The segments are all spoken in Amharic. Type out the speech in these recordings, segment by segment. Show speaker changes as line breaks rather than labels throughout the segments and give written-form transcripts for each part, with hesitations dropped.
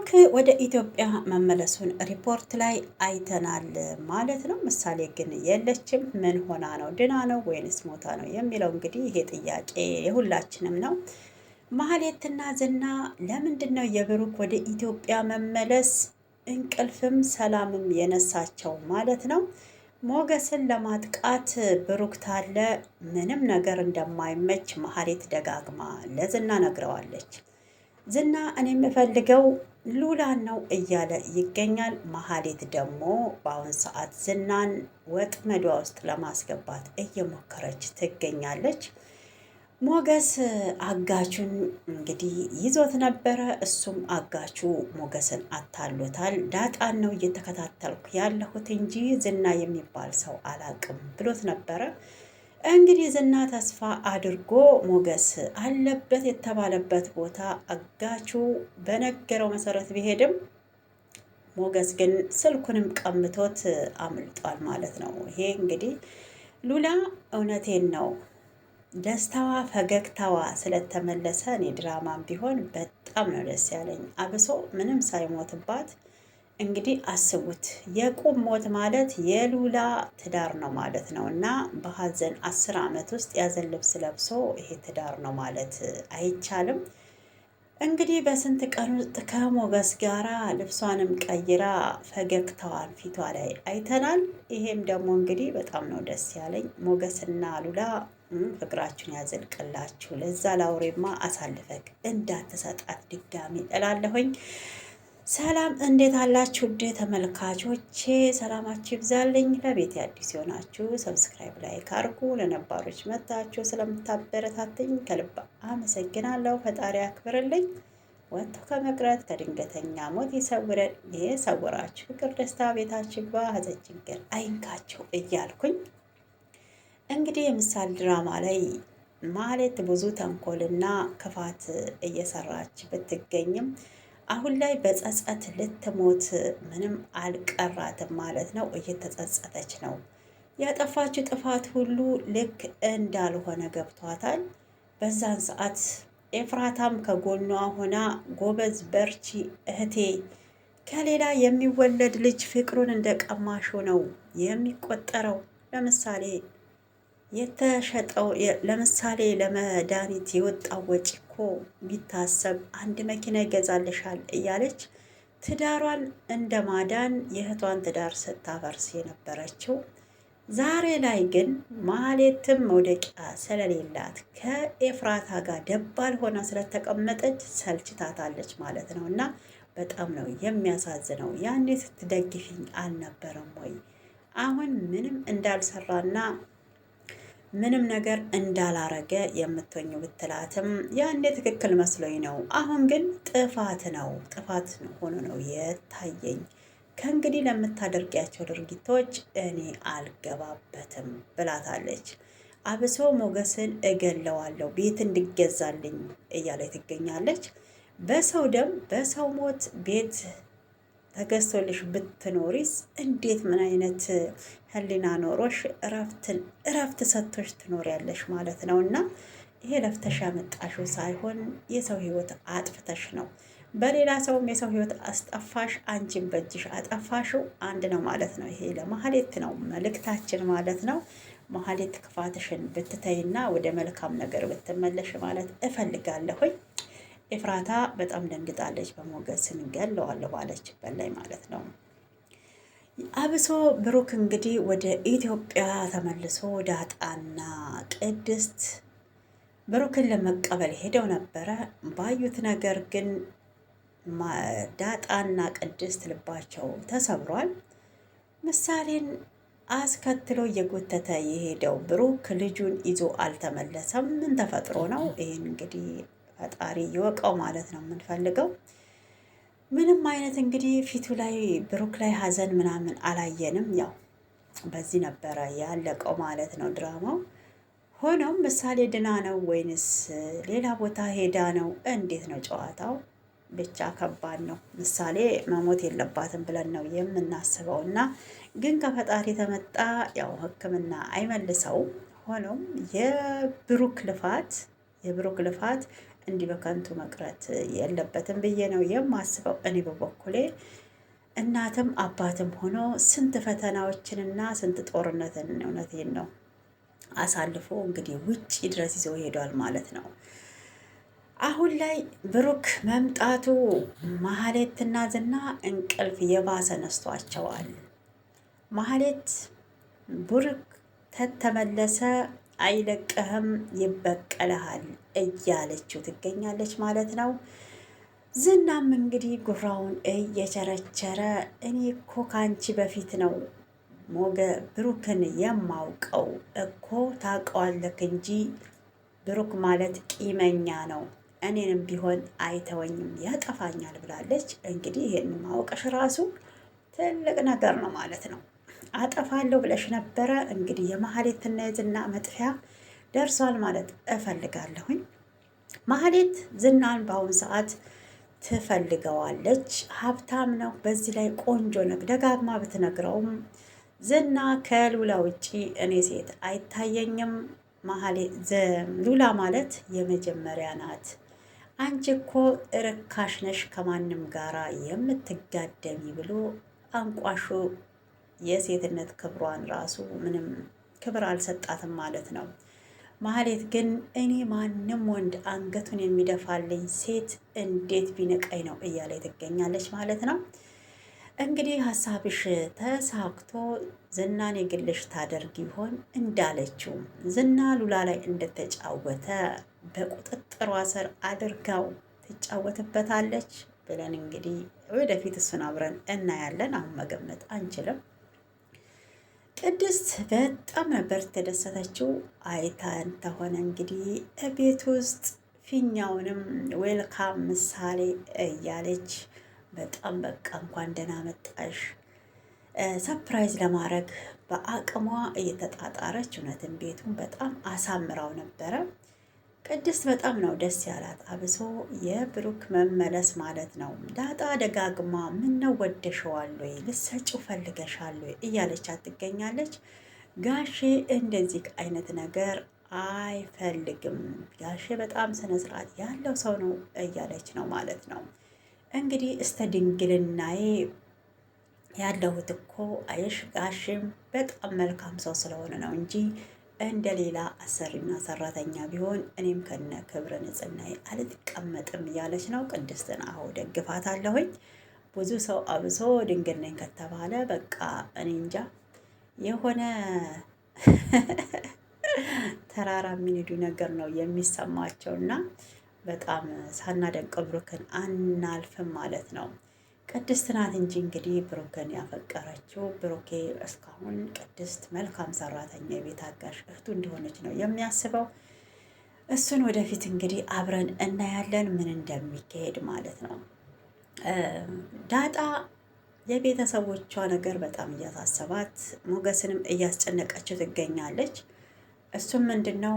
ብሩክ ወደ ኢትዮጵያ መመለሱን ሪፖርት ላይ አይተናል ማለት ነው። ምሳሌ ግን የለችም። ምን ሆና ነው? ድና ነው ወይንስ ሞታ ነው የሚለው እንግዲህ ይሄ ጥያቄ የሁላችንም ነው። ማህሌትና ዝና ለምንድን ነው የብሩክ ወደ ኢትዮጵያ መመለስ እንቅልፍም ሰላምም የነሳቸው ማለት ነው? ሞገስን ለማጥቃት ብሩክ ታለ ምንም ነገር እንደማይመች ማህሌት ደጋግማ ለዝና ነግረዋለች። ዝና እኔ የምፈልገው ሉላን ነው እያለ ይገኛል። መሀሌት ደግሞ በአሁን ሰዓት ዝናን ወጥመዷ ውስጥ ለማስገባት እየሞከረች ትገኛለች። ሞገስ አጋቹን እንግዲህ ይዞት ነበረ። እሱም አጋቹ ሞገስን አታሎታል። ዳጣን ነው እየተከታተልኩ ያለሁት እንጂ ዝና የሚባል ሰው አላቅም ብሎት ነበረ። እንግዲህ ዝና ተስፋ አድርጎ ሞገስ አለበት የተባለበት ቦታ አጋቹ በነገረው መሰረት ቢሄድም ሞገስ ግን ስልኩንም ቀምቶት አምልጧል ማለት ነው። ይሄ እንግዲህ ሉላ እውነቴን ነው ደስታዋ ፈገግታዋ ስለተመለሰ እኔ ድራማም ቢሆን በጣም ነው ደስ ያለኝ። አብሶ ምንም ሳይሞትባት እንግዲህ አስቡት፣ የቁም ሞት ማለት የሉላ ትዳር ነው ማለት ነው። እና በሀዘን 10 ዓመት ውስጥ ያዘን ልብስ ለብሶ ይሄ ትዳር ነው ማለት አይቻልም። እንግዲህ በስንት ቀን ውስጥ ከሞገስ ጋራ ልብሷንም ቀይራ ፈገግታዋን ፊቷ ላይ አይተናል። ይሄም ደግሞ እንግዲህ በጣም ነው ደስ ያለኝ። ሞገስና ሉላ ፍቅራችሁን ያዘልቅላችሁ። ለዛ ላውሬማ አሳልፈክ እንዳትሰጣት ድጋሚ እላለሁኝ። ሰላም እንዴት አላችሁ? ውድ ተመልካቾቼ ሰላማችሁ ይብዛልኝ። ለቤት አዲስ የሆናችሁ ሰብስክራይብ ላይክ አድርጉ። ለነባሮች መታችሁ ስለምታበረታትኝ ከልብ አመሰግናለሁ። ፈጣሪ አክብርልኝ። ወጥቶ ከመቅረት ከድንገተኛ ሞት ይሰውረን። የሰውራችሁ ፍቅር፣ ደስታ ቤታችሁ ይግባ፣ ሀዘን ችግር አይንካችሁ እያልኩኝ እንግዲህ የምሳሌ ድራማ ላይ ማህሌት ብዙ ተንኮልና ክፋት እየሰራች ብትገኝም አሁን ላይ በጸጸት ልትሞት ምንም አልቀራትም ማለት ነው። እየተጸጸተች ነው። ያጠፋችው ጥፋት ሁሉ ልክ እንዳልሆነ ገብቷታል። በዛን ሰዓት ኤፍራታም ከጎኗ ሆና ጎበዝ በርቺ እህቴ፣ ከሌላ የሚወለድ ልጅ ፍቅሩን እንደቀማሹ ነው የሚቆጠረው። ለምሳሌ የተሸጠው ለምሳሌ ለመድኃኒት የወጣው ወጪ እኮ ቢታሰብ አንድ መኪና ይገዛልሻል እያለች ትዳሯን እንደ ማዳን የእህቷን ትዳር ስታፈርስ የነበረችው ዛሬ ላይ ግን ማህሌትም መውደቂያ ስለሌላት ከኤፍራታ ጋር ደባል ሆና ስለተቀመጠች ሰልችታታለች ማለት ነው። እና በጣም ነው የሚያሳዝነው። ያኔ ስትደግፊኝ አልነበረም ወይ? አሁን ምንም እንዳልሰራና ምንም ነገር እንዳላረገ የምትወኙ ብትላትም ያኔ ትክክል መስሎኝ ነው። አሁን ግን ጥፋት ሆኖ ነው የታየኝ። ከእንግዲህ ለምታደርጊያቸው ድርጊቶች እኔ አልገባበትም ብላታለች። አብሶ ሞገስን እገለዋለሁ ቤት እንዲገዛልኝ እያለች ትገኛለች። በሰው ደም በሰው ሞት ቤት ተገዝቶልሽ ብትኖሪስ እንዴት ምን አይነት ህሊና ኖሮሽ እረፍት ሰጥቶሽ ትኖሪያለሽ ማለት ነው። እና ይሄ ለፍተሽ ያመጣሽው ሳይሆን የሰው ህይወት አጥፍተሽ ነው። በሌላ ሰውም የሰው ህይወት አስጠፋሽ፣ አንቺን በእጅሽ አጠፋሽው አንድ ነው ማለት ነው። ይሄ ለማህሌት ነው መልእክታችን ማለት ነው። ማህሌት ክፋትሽን ብትተይና ወደ መልካም ነገር ብትመለሽ ማለት እፈልጋለሁኝ። ኤፍራታ በጣም ደንግጣለች። በሞገስን ገለዋለሁ ባለችበት ላይ ማለት ነው። አብሶ ብሩክ እንግዲህ ወደ ኢትዮጵያ ተመልሶ ዳጣና ቅድስት ብሩክን ለመቀበል ሄደው ነበረ። ባዩት ነገር ግን ዳጣና ቅድስት ልባቸው ተሰብሯል። ምሳሌን አስከትሎ እየጎተተ የሄደው ብሩክ ልጁን ይዞ አልተመለሰም። ምን ተፈጥሮ ነው? ይህን እንግዲህ ፈጣሪ ይወቀው ማለት ነው የምንፈልገው። ምንም አይነት እንግዲህ ፊቱ ላይ ብሩክ ላይ ሀዘን ምናምን አላየንም። ያው በዚህ ነበረ ያለቀው ማለት ነው ድራማው። ሆኖም ምሳሌ ድና ነው ወይንስ ሌላ ቦታ ሄዳ ነው? እንዴት ነው ጨዋታው? ብቻ ከባድ ነው። ምሳሌ መሞት የለባትም ብለን ነው የምናስበው እና ግን ከፈጣሪ የተመጣ ያው ሕክምና አይመልሰውም። ሆኖም የብሩክ ልፋት እንዲህ በከንቱ መቅረት የለበትም ብዬ ነው የማስበው እኔ በበኩሌ። እናትም አባትም ሆኖ ስንት ፈተናዎችንና ስንት ጦርነትን እውነቴን ነው አሳልፎ እንግዲህ ውጪ ድረስ ይዞ ሄዷል ማለት ነው። አሁን ላይ ብሩክ መምጣቱ ማህሌትና ዝና እንቅልፍ የባሰ ነስቷቸዋል። ማህሌት ብሩክ ተተመለሰ አይለቅህም ይበቀልሃል እያለችው ትገኛለች ማለት ነው። ዝናም እንግዲህ ጉራውን እየቸረቸረ እኔ እኮ ካንቺ በፊት ነው ብሩክን የማውቀው እኮ ታውቀዋለክ እንጂ ብሩክ ማለት ቂመኛ ነው፣ እኔንም ቢሆን አይተወኝም ያጠፋኛል ብላለች። እንግዲህ ይህን ማወቅሽ ራሱ ትልቅ ነገር ነው ማለት ነው። አጠፋለሁ ብለሽ ነበረ። እንግዲህ የማህሌትና የዝና መጥፊያ ደርሷል ማለት እፈልጋለሁኝ። ማህሌት ዝናን በአሁኑ ሰዓት ትፈልገዋለች። ሀብታም ነው፣ በዚህ ላይ ቆንጆ ነው። ደጋግማ ብትነግረውም ዝና ከሉላ ውጪ እኔ ሴት አይታየኝም፣ ሉላ ማለት የመጀመሪያ ናት፣ አንቺ እኮ ርካሽ ነሽ ከማንም ጋራ የምትጋደሚ ብሎ አንቋሾ የሴትነት ክብሯን ራሱ ምንም ክብር አልሰጣትም ማለት ነው። ማህሌት ግን እኔ ማንም ወንድ አንገቱን የሚደፋልኝ ሴት እንዴት ቢነቀኝ ነው እያለ ትገኛለች ማለት ነው። እንግዲህ ሀሳብሽ ተሳክቶ ዝናን የግልሽ ታደርግ ይሆን እንዳለችው ዝና ሉላ ላይ እንደተጫወተ በቁጥጥሯ ስር አድርጋው ትጫወትበታለች ብለን እንግዲህ ወደፊት እሱን አብረን እናያለን። አሁን መገመት አንችልም። ቅድስት በጣም ነበር ተደሰተችው። አይታን ተሆነ እንግዲህ ቤት ውስጥ ፊኛውንም ዌልካም ምሳሌ እያለች በጣም በቃ እንኳን ደህና መጣሽ ሰፕራይዝ ለማድረግ በአቅሟ እየተጣጣረች እውነትን ቤቱን በጣም አሳምራው ነበረ። ቅድስት በጣም ነው ደስ ያላት፣ አብሶ የብሩክ መመለስ ማለት ነው። ዳጣ ደጋግማ ምን ነው ወደሸዋል ወይ ልሰጪው ፈልገሻል ወይ እያለቻት ትገኛለች። ጋሼ እንደዚህ አይነት ነገር አይፈልግም፣ ጋሼ በጣም ስነስርዓት ያለው ሰው ነው እያለች ነው ማለት ነው። እንግዲህ እስተ ድንግልናዬ ያለሁት እኮ አየሽ ጋሼም በጣም መልካም ሰው ስለሆነ ነው እንጂ እንደ ሌላ አሰሪና ሰራተኛ ቢሆን እኔም ከነ ክብረ ንጽህናዬ አልቀመጥም እያለች ነው። ቅድስትን አሁ ደግፋታለሁኝ። ብዙ ሰው አብሶ ድንግል ነኝ ከተባለ በቃ እኔ እንጃ የሆነ ተራራ የሚንዱ ነገር ነው የሚሰማቸው እና በጣም ሳናደንቅ ብሩክን አናልፍም ማለት ነው። ቅድስት ናት እንጂ እንግዲህ ብሩክን ያፈቀረችው። ብሩኬ እስካሁን ቅድስት መልካም ሰራተኛ፣ የቤት አጋዥ እህቱ እንደሆነች ነው የሚያስበው። እሱን ወደፊት እንግዲህ አብረን እናያለን ምን እንደሚካሄድ ማለት ነው። ዳጣ የቤተሰቦቿ ነገር በጣም እያሳሰባት ሞገስንም እያስጨነቀችው ትገኛለች። እሱም ምንድን ነው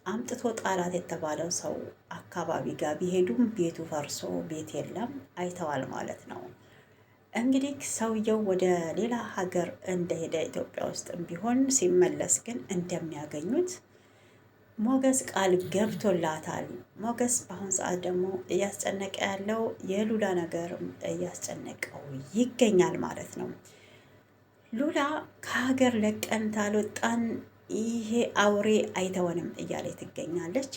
አምጥቶ ጣላት የተባለው ሰው አካባቢ ጋር ቢሄዱም ቤቱ ፈርሶ ቤት የለም አይተዋል ማለት ነው። እንግዲህ ሰውየው ወደ ሌላ ሀገር እንደሄደ ኢትዮጵያ ውስጥም ቢሆን ሲመለስ ግን እንደሚያገኙት ሞገስ ቃል ገብቶላታል። ሞገስ በአሁን ሰዓት ደግሞ እያስጨነቀ ያለው የሉላ ነገር እያስጨነቀው ይገኛል ማለት ነው። ሉላ ከሀገር ለቀን ታልወጣን ይሄ አውሬ አይተወንም እያለች ትገኛለች።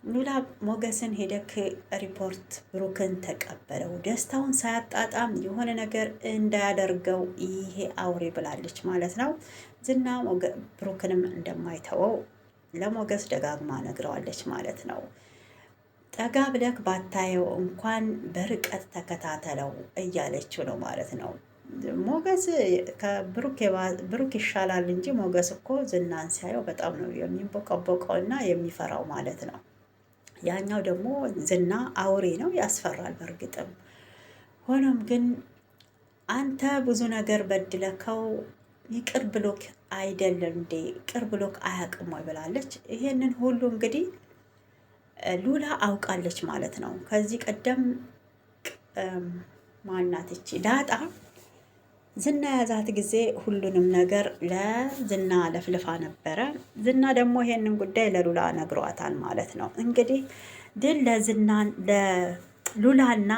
ሉላ ሞገስን ሄደክ ሪፖርት ብሩክን ተቀበለው፣ ደስታውን ሳያጣጣም የሆነ ነገር እንዳያደርገው ይሄ አውሬ ብላለች ማለት ነው። ዝና ብሩክንም እንደማይተወው ለሞገስ ደጋግማ ነግረዋለች ማለት ነው። ጠጋ ብለክ ባታየው እንኳን በርቀት ተከታተለው እያለችው ነው ማለት ነው። ሞገስ ከብሩክ ይሻላል እንጂ ሞገስ እኮ ዝናን ሲያየው በጣም ነው የሚንቦቀቦቀው እና የሚፈራው ማለት ነው። ያኛው ደግሞ ዝና አውሬ ነው፣ ያስፈራል በእርግጥም። ሆኖም ግን አንተ ብዙ ነገር በድለከው ይቅር ብሎክ አይደለም እንዴ? ይቅር ብሎክ አያውቅም ወይ ብላለች። ይሄንን ሁሉ እንግዲህ ሉላ አውቃለች ማለት ነው። ከዚህ ቀደም ማናትቺ ዳጣ ዝና የያዛት ጊዜ ሁሉንም ነገር ለዝና ለፍልፋ ነበረ። ዝና ደግሞ ይሄንን ጉዳይ ለሉላ ነግሯታል ማለት ነው። እንግዲህ ድል ለዝናን ለሉላና